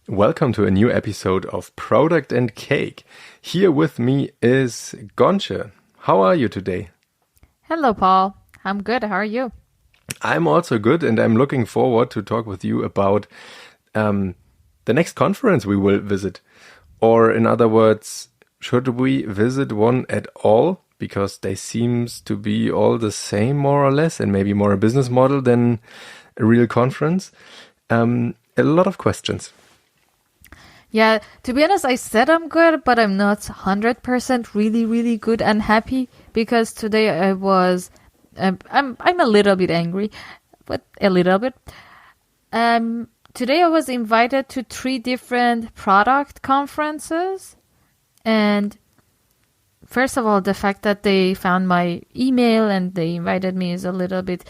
Welcome to a new episode of Product and Cake. Here with me is Gonche. How are you today? Hello, Paul. I'm good. How are you? I'm also good, and I'm looking forward to talk with you about the next conference we will visit. Or in other words, should we visit one at all? Because they seems to be all the same, more or less, and maybe more a business model than a real conference. A lot of questions. Yeah, to be honest, I said I'm good, but I'm not 100% really good and happy because today I was, I'm a little bit angry, but a little bit. Today I was invited to 3 different product conferences, and first of all, the fact that they found my email and they invited me is a little bit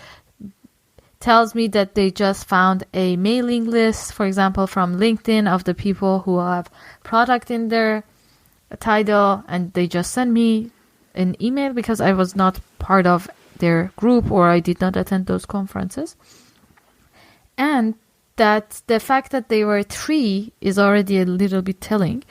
tells me that they just found a mailing list, for example, from LinkedIn of the people who have product in their title, and they just sent me an email because I was not part of their group or I did not attend those conferences. And that the fact that they were 3 is already a little bit telling.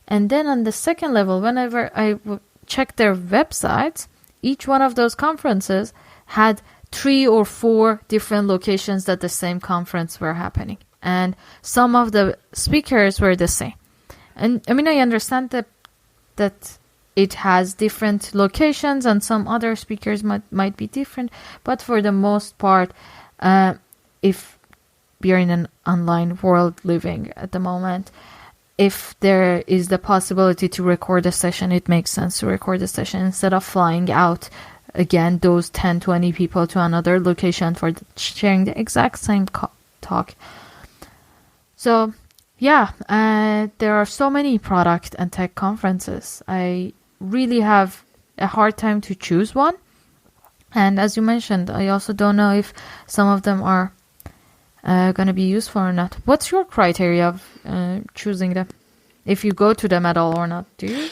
And then on the second level, whenever I checked their websites, each one of those conferences had 3 or 4 different locations that the same conference were happening. And some of the speakers were the same. And I mean, I understand that it has different locations and some other speakers might be different. But for the most part, if we are in an online world living at the moment, if there is the possibility to record a session, it makes sense to record a session instead of flying out again those 10-20 people to another location for sharing the exact same talk. So yeah, there are so many product and tech conferences. I really have a hard time to choose one, and as you mentioned, I also don't know if some of them are going to be useful or not. What's your criteria of choosing them, if you go to them at all or not? Do you?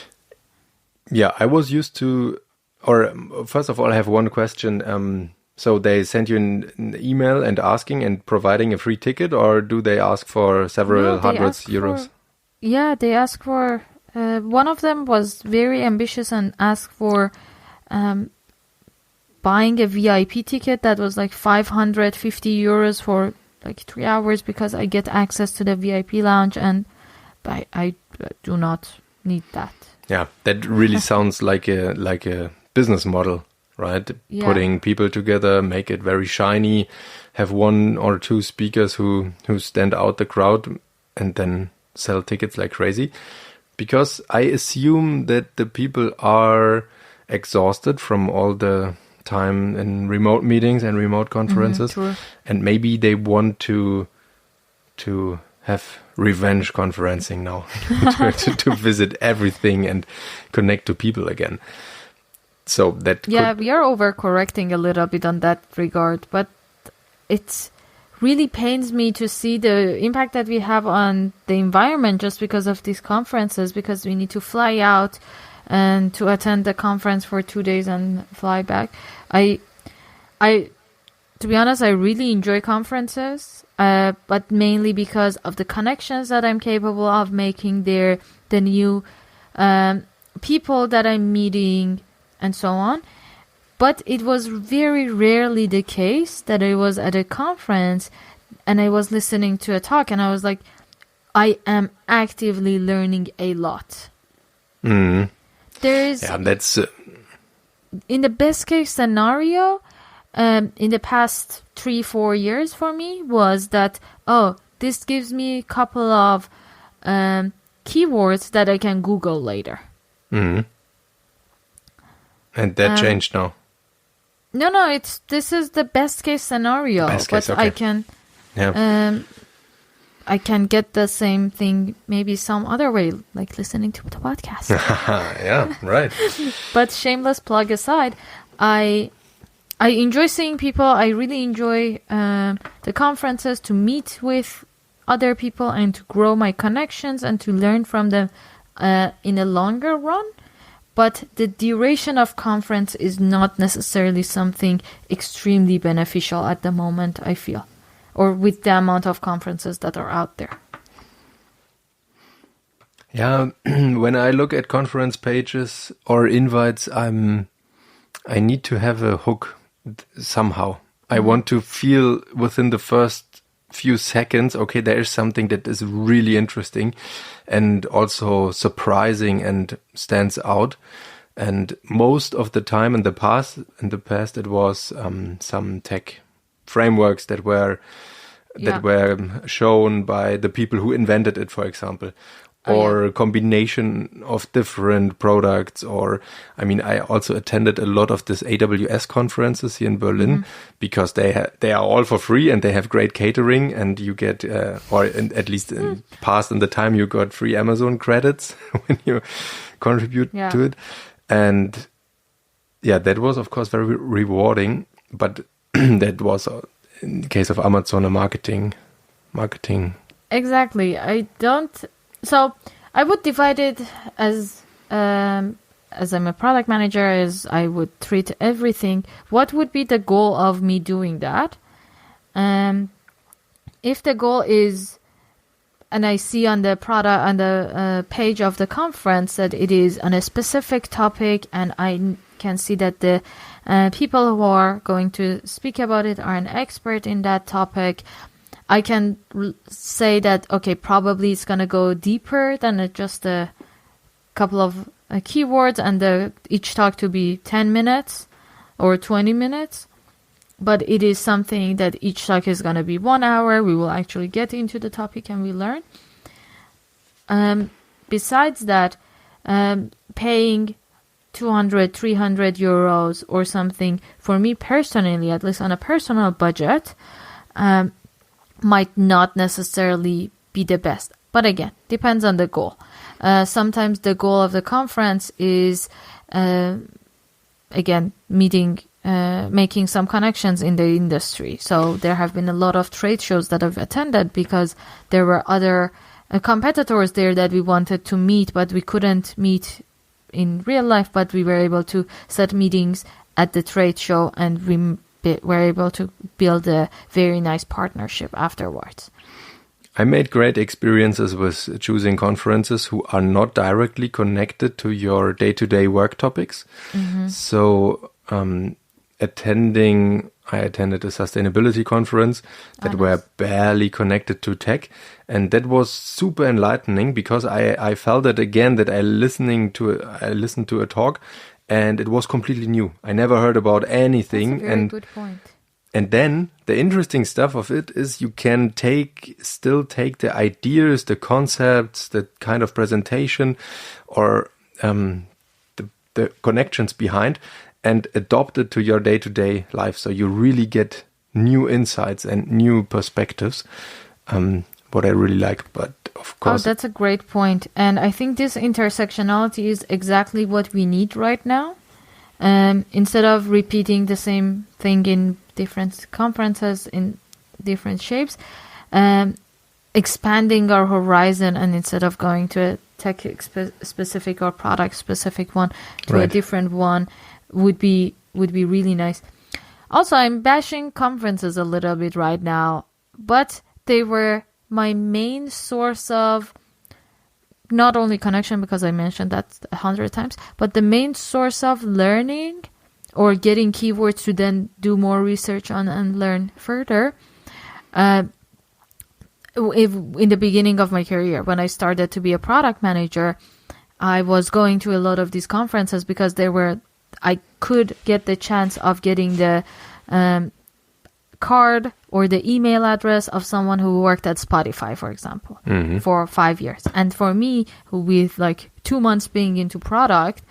Yeah, I was used to. Or first of all, I have one question. So they send you an email and asking and providing a free ticket, or do they ask for several hundreds euros? They ask for, one of them was very ambitious and asked for buying a VIP ticket that was like 550 euros for like 3 hours because I get access to the VIP lounge, and I do not need that. Yeah, that really sounds like a business model, right? Yeah. Putting people together, make it very shiny, have 1 or 2 speakers who stand out the crowd, and then sell tickets like crazy. Because I assume that the people are exhausted from all the time in remote meetings and remote conferences, and maybe they want to have revenge conferencing now, to visit everything and connect to people again. So that we are overcorrecting a little bit on that regard, but it really pains me to see the impact that we have on the environment just because of these conferences, because we need to fly out and to attend the conference for 2 days and fly back. I to be honest, I really enjoy conferences, but mainly because of the connections that I'm capable of making there, the new people that I'm meeting, and so on. But it was very rarely the case that I was at a conference and I was listening to a talk and I was like, I am actively learning a lot. That's in the best case scenario, in the past 3-4 years for me was that, this gives me a couple of keywords that I can Google later. And that changed now. No, this is the best case scenario. Okay. I can get the same thing maybe some other way, like listening to the podcast. Yeah, right. But shameless plug aside, I enjoy seeing people. I really enjoy the conferences, to meet with other people and to grow my connections and to learn from them in a longer run. But the duration of conference is not necessarily something extremely beneficial at the moment, I feel, or with the amount of conferences that are out there. Yeah, when I look at conference pages or invites, I need to have a hook somehow. I want to feel within the first few seconds, okay, there is something that is really interesting and also surprising and stands out. And most of the time in the past, it was some tech frameworks that were shown by the people who invented it, for example, or a combination of different products. Or, I mean, I also attended a lot of this AWS conferences here in Berlin because they are all for free and they have great catering, and you get, at least in past in the time, you got free Amazon credits when you contribute to it. And yeah, that was of course very rewarding, but that was in the case of Amazon a marketing. Exactly. So I would divide it as I'm a product manager, as I would treat everything. What would be the goal of me doing that? If the goal is, and I see on the product, on the page of the conference that it is on a specific topic, and I can see that the people who are going to speak about it are an expert in that topic, I can say that, okay, probably it's going to go deeper than just a couple of keywords, and each talk to be 10 minutes or 20 minutes. But it is something that each talk is going to be 1 hour. We will actually get into the topic and we learn. Besides that, paying 200, 300 euros or something, for me personally, at least on a personal budget, might not necessarily be the best. But again, depends on the goal. Sometimes the goal of the conference is, again, making some connections in the industry. So there have been a lot of trade shows that I've attended because there were other competitors there that we wanted to meet, but we couldn't meet in real life, but we were able to set meetings at the trade show, and we were able to build a very nice partnership afterwards. I made great experiences with choosing conferences who are not directly connected to your day-to-day work topics. So I attended a sustainability conference that were barely connected to tech. And that was super enlightening because I felt that again, that I listened to a talk and it was completely new. I never heard about anything. That's a very good point. And then the interesting stuff of it is you can still take the ideas, the concepts, the kind of presentation or the connections behind and adopt it to your day-to-day life. So you really get new insights and new perspectives, what I really like. But of course... Oh, that's a great point. And I think this intersectionality is exactly what we need right now. Instead of repeating the same thing in different conferences in different shapes, expanding our horizon, and instead of going to a tech specific or product specific one to a different one would be really nice. Also, I'm bashing conferences a little bit right now, but they were my main source of not only connection, because I mentioned that 100 times, but the main source of learning or getting keywords to then do more research on and learn further. If in the beginning of my career, when I started to be a product manager, I was going to a lot of these conferences because I could get the chance of getting the card or the email address of someone who worked at Spotify, for example, for 5 years. And for me, with like 2 months being into product,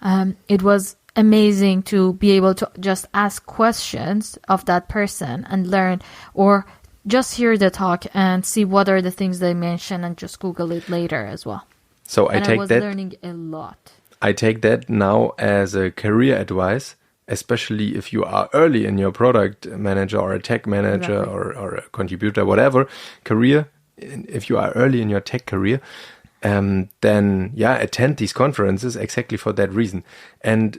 it was amazing to be able to just ask questions of that person and learn, or just hear the talk and see what are the things they mention and just Google it later as well. So I was learning a lot. I take that now as a career advice, especially if you are early in your product manager or a tech manager or a contributor, whatever career. If you are early in your tech career, then attend these conferences exactly for that reason. And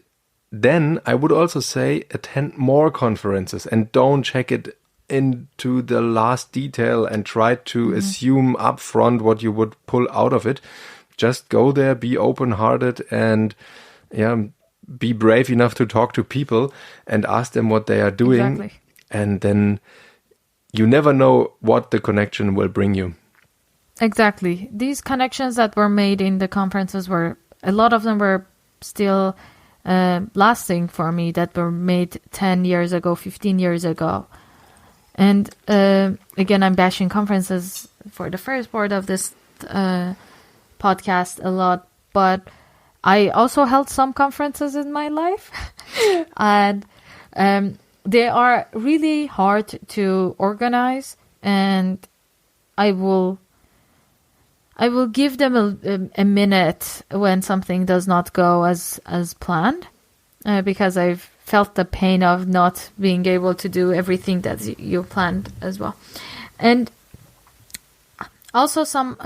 then I would also say attend more conferences and don't check it into the last detail and try to assume upfront what you would pull out of it. Just go there, be open-hearted, and be brave enough to talk to people and ask them what they are doing. Exactly. And then you never know what the connection will bring you. Exactly. These connections that were made in the conferences a lot of them were still lasting for me, that were made 10 years ago, 15 years ago. And again, I'm bashing conferences for the first part of this podcast a lot, but I also held some conferences in my life. And they are really hard to organize, and I will give them a minute when something does not go as planned, because I've felt the pain of not being able to do everything that you planned as well. And also some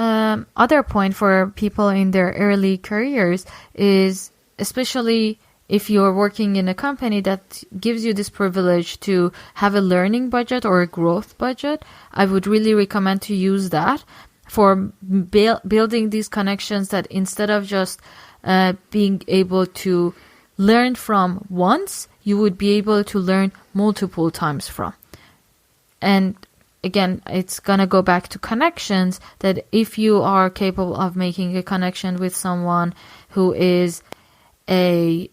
other point for people in their early careers is, especially if you're working in a company that gives you this privilege to have a learning budget or a growth budget, I would really recommend to use that for building these connections, that instead of just being able to learn from once, you would be able to learn multiple times from. And again, it's going to go back to connections, that if you are capable of making a connection with someone who is a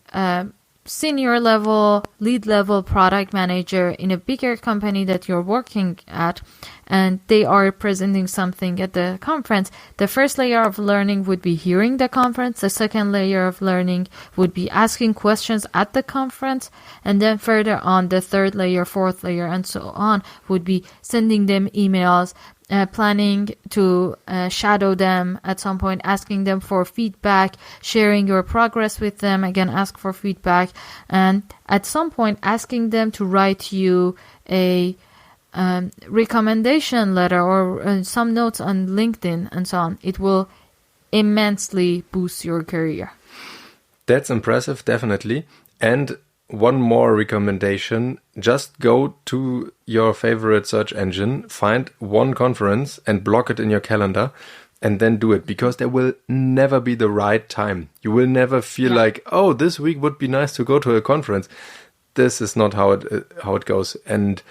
senior level, lead level product manager in a bigger company that you're working at, and they are presenting something at the conference, the first layer of learning would be hearing the conference. The second layer of learning would be asking questions at the conference. And then further on, the third layer, fourth layer, and so on would be sending them emails, planning to shadow them at some point, asking them for feedback, sharing your progress with them, again, ask for feedback, and at some point asking them to write you a recommendation letter or some notes on LinkedIn and so on. It will immensely boost your career. That's impressive, definitely. And one more recommendation, just go to your favorite search engine, find one conference and block it in your calendar, and then do it, because there will never be the right time. You will never feel like, oh, this week would be nice to go to a conference. This is not how it goes. And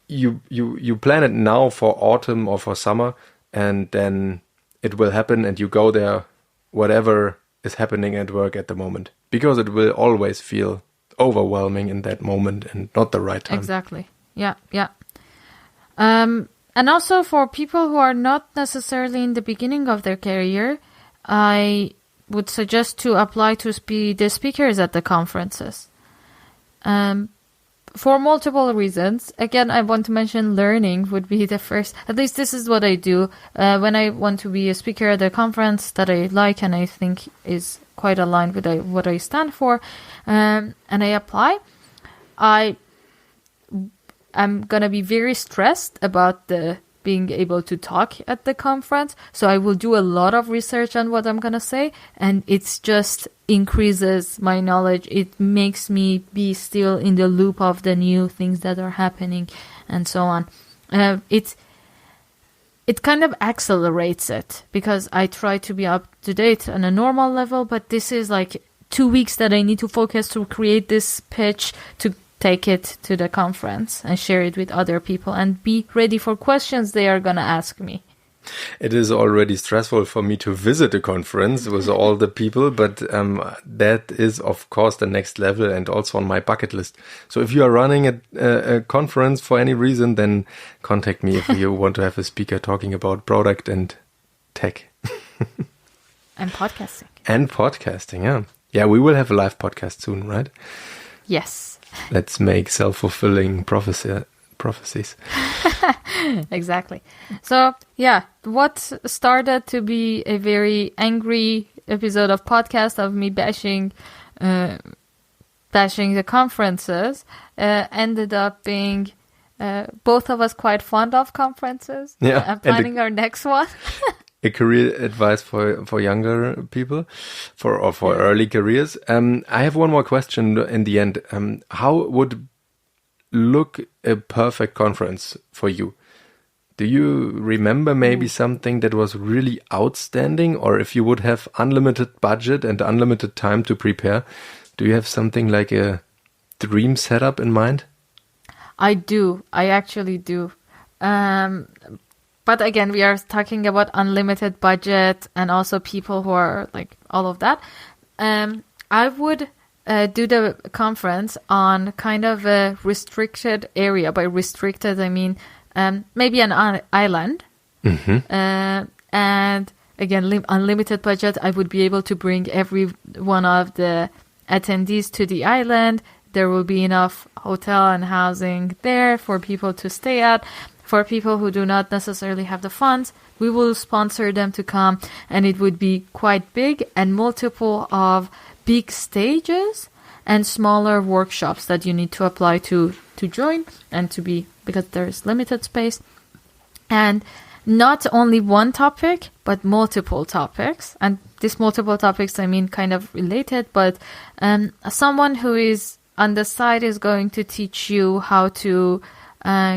you plan it now for autumn or for summer, and then it will happen, and you go there, whatever is happening at work at the moment, because it will always feel overwhelming in that moment and not the right time. Exactly. Yeah. And also for people who are not necessarily in the beginning of their career, I would suggest to apply to be the speakers at the conferences. For multiple reasons. Again, I want to mention learning would be the first. At least this is what I do when I want to be a speaker at a conference that I like and I think is quite aligned with what I stand for, and I apply. I'm going to be very stressed about being able to talk at the conference. So I will do a lot of research on what I'm going to say. And it's just increases my knowledge. It makes me be still in the loop of the new things that are happening and so on. It kind of accelerates it, because I try to be up to date on a normal level. But this is like 2 weeks that I need to focus to create this pitch, to take it to the conference and share it with other people and be ready for questions they are going to ask me. It is already stressful for me to visit a conference with all the people, but that is, of course, the next level and also on my bucket list. So if you are running a conference for any reason, then contact me if you want to have a speaker talking about product and tech. And podcasting. And podcasting, yeah. Yeah, we will have a live podcast soon, right? Yes. Let's make self-fulfilling prophecies. Exactly. So, yeah, what started to be a very angry episode of podcast of me bashing the conferences ended up being both of us quite fond of conferences. Yeah. And planning our next one. A career advice for younger people, for early careers. I have one more question in the end. How would look a perfect conference for you? Do you remember maybe something that was really outstanding? Or if you would have unlimited budget and unlimited time to prepare, do you have something like a dream setup in mind? I do. I actually do. But again, we are talking about unlimited budget and also people who are like all of that. I would do the conference on kind of a restricted area. By restricted, I mean maybe an island. And again, unlimited budget. I would be able to bring every one of the attendees to the island. There will be enough hotel and housing there for people to stay at. For people who do not necessarily have the funds, we will sponsor them to come, and it would be quite big and multiple of big stages and smaller workshops that you need to apply to join and to be, because there's limited space. And not only one topic, but multiple topics. And these multiple topics, I mean, kind of related, but someone who is on the side is going to teach you how to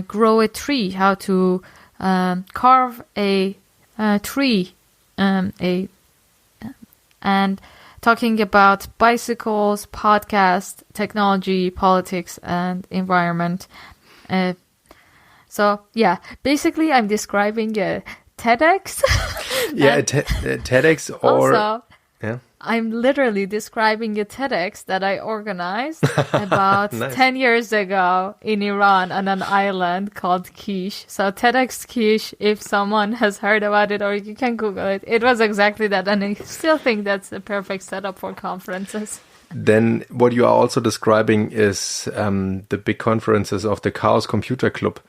grow a tree, how to carve a tree, and talking about bicycles, podcast, technology, politics, and environment. So yeah, basically I'm describing a TEDx. Yeah, TEDx or... Also, yeah. I'm literally describing a TEDx that I organized about Nice. 10 years ago in Iran on an island called Kish. So TEDx Kish, if someone has heard about it, or you can Google it, it was exactly that. And I still think that's the perfect setup for conferences. Then what you are also describing is the big conferences of the Chaos Computer Club.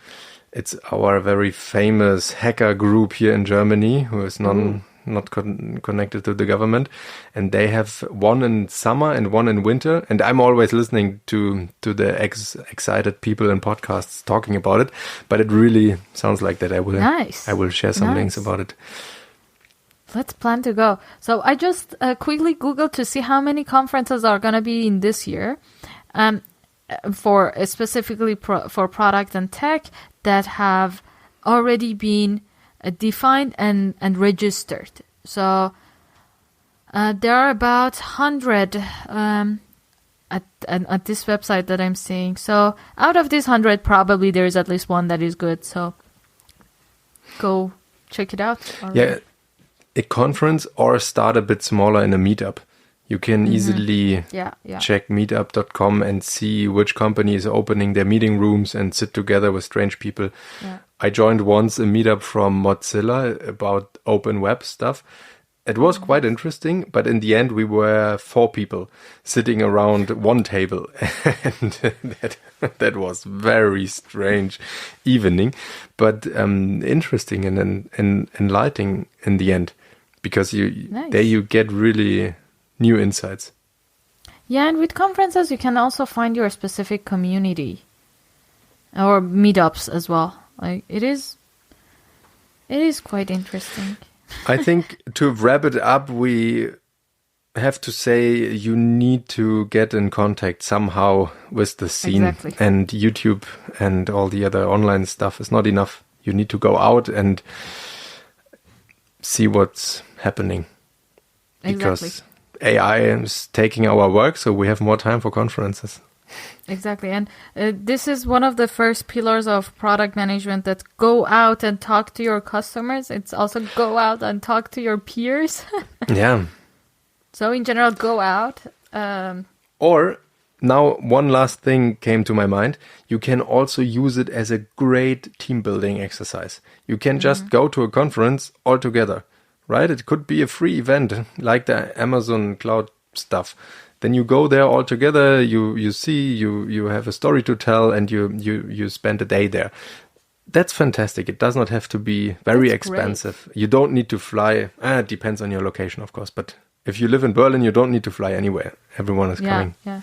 It's our very famous hacker group here in Germany, who is not connected to the government, and they have one in summer and one in winter. And I'm always listening to the excited people in podcasts talking about it, but it really sounds like that. I will share some links about it. Let's plan to go. So I just quickly Googled to see how many conferences are going to be in this year, for specifically for product and tech that have already been defined and registered. So there are about 100 at this website that I'm seeing. So out of these 100, probably there is at least one that is good. So go check it out. Yeah, a conference or start a bit smaller in a meetup. You can easily check meetup.com and see which company is opening their meeting rooms and sit together with strange people. Yeah. I joined once a meetup from Mozilla about open web stuff. It was quite interesting, but in the end we were 4 people sitting around one table, and that was very strange evening, but interesting and enlightening in the end, because there you get really new insights. Yeah, and with conferences, you can also find your specific community or meetups as well. Like it is quite interesting. I think to wrap it up, we have to say you need to get in contact somehow with the scene. Exactly. And YouTube and all the other online stuff is not enough. You need to go out and see what's happening. Exactly. Because AI is taking our work, so we have more time for conferences. Exactly. And this is one of the first pillars of product management, that go out and talk to your customers. It's also go out and talk to your peers. Yeah. So in general, go out. Or now one last thing came to my mind. You can also use it as a great team building exercise. You can just go to a conference all together, right? It could be a free event like the Amazon cloud stuff. Then you go there all together, you see, you have a story to tell, and you spend a day there. That's fantastic. It does not have to be very expensive. Great. You don't need to fly. It depends on your location, of course. But if you live in Berlin, you don't need to fly anywhere. Everyone is coming. Yeah.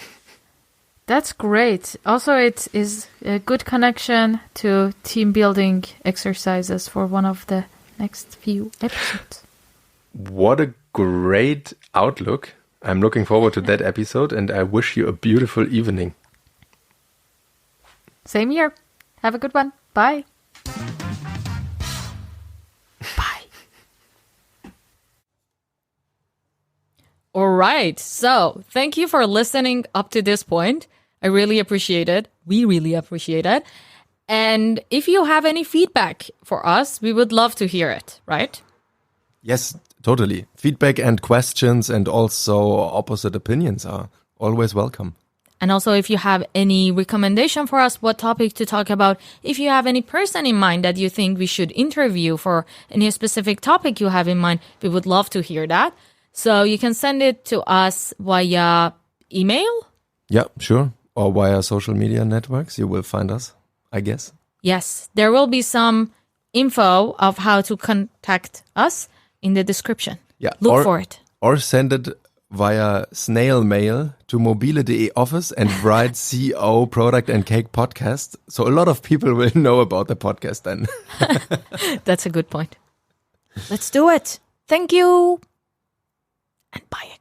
That's great. Also, it is a good connection to team building exercises for one of the next few episodes. What a great outlook. I'm looking forward to that episode, and I wish you a beautiful evening. Same here. Have a good one. Bye. right. So thank you for listening up to this point. I really appreciate it. We really appreciate it. And if you have any feedback for us, we would love to hear it, right? Yes, totally. Feedback and questions and also opposite opinions are always welcome. And also, if you have any recommendation for us, what topic to talk about, if you have any person in mind that you think we should interview for any specific topic you have in mind, we would love to hear that. So you can send it to us via email. Yeah, sure. Or via social media networks. You will find us, I guess. Yes, there will be some info of how to contact us in the description. Yeah, Look for it. Or send it via snail mail to mobile.de office and write CO Product and Cake Podcast. So a lot of people will know about the podcast then. That's a good point. Let's do it. Thank you. And bye.